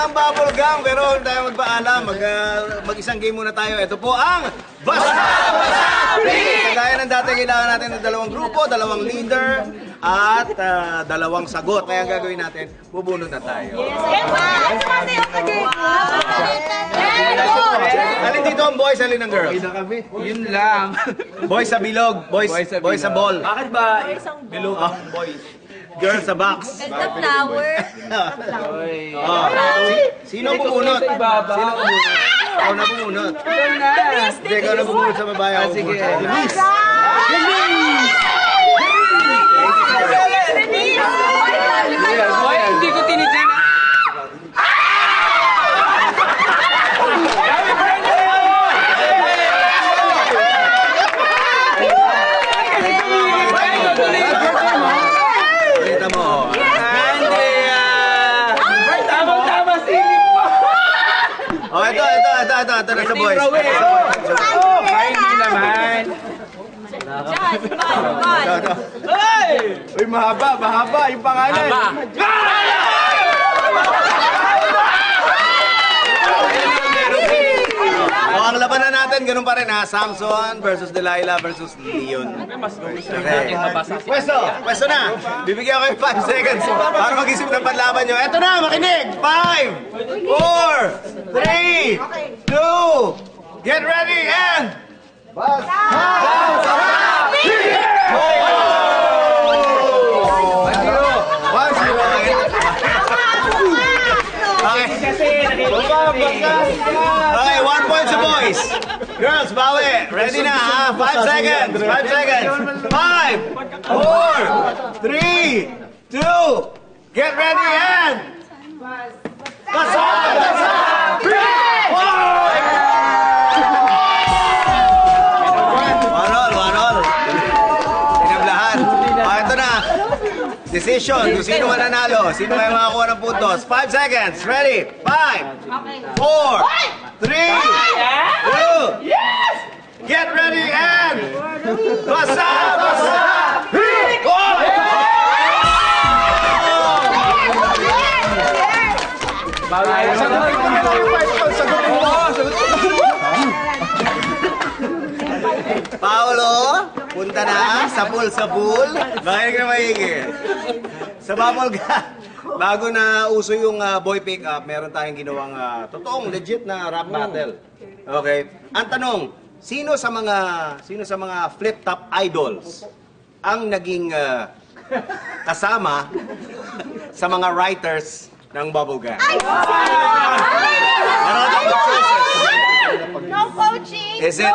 ang bubble gum, pero huwag tayo magpaalam. Mag-isang game muna tayo. Ito po ang Basta Basta Free! Kagaya ng dati, kailangan natin ng dalawang grupo, dalawang leader, at dalawang sagot. Kaya ang gagawin natin, bubunod na tayo. Alin dito ang boys, alin ang girls? Yun lang. Boys sa bilog, boys sa ball. Bakit ba bilog ang boys? Girls sa box. The flower. Sino pumunot? Sino pumunot? Ako na pumunot. Hindi, ikaw na pumunot sa babae. Sige. Denise! Boy, hindi ko tinitin. Kita mo. Tama, silip mo. Oh, ito na sa boys. Hindi naman. Uy, mahaba yung pangalan. Oh, ang labanan natin, ganun pa rin ha. Samson versus Delilah versus Leon. Okay. Pwesto na. Bibigyan ko yung 5 seconds para mag-isip ng panlaban nyo. Eto na, makinig. 5, 4, 3, 2, get ready and... Okay, 1 point sa boys. Girls, bawi. Ready na ha? 5 seconds. 5 seconds. 5, 4, 3, 2, get ready and... Basta! One all. Tinablahan. Ito na. Decision. Kung sino mananalo. Sino kayo makakuha ng puntos. 5 seconds. Ready? 5, 4, 3, 2, get ready and... Basta! Paolo, punta na sa pool. Makinig na maigi. Sa bubble gum, bago na uso yung boy pick-up, meron tayong ginawang totoong legit na rap battle. Okay? Ang tanong, sino sa mga flip-top idols ang naging kasama sa mga writers ng bubble gum? No coaching. Is it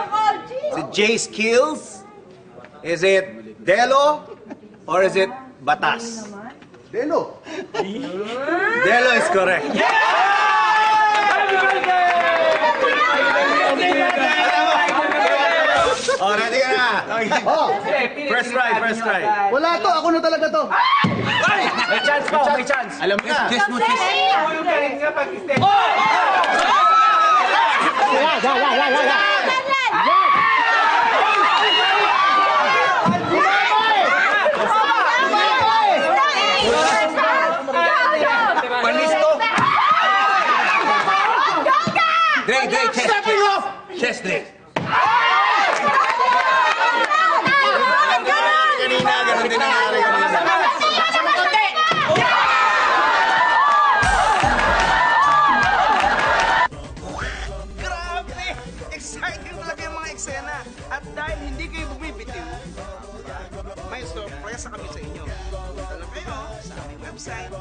Jay Skills? Is it Delo? Or is it Batas? Delo. Delo is correct. Oh, ready ka na? First try. Wala to, ako na talaga to. May chance pa, may chance. Alam mo na. Drake, stepping off! Chest Drake. Ganun din nangyari kanina. Grabe! Exciting talaga yung mga eksena. At dahil hindi kayo bumibitiw, may surprise kami sa inyo. Punta lang kayo sa aming website.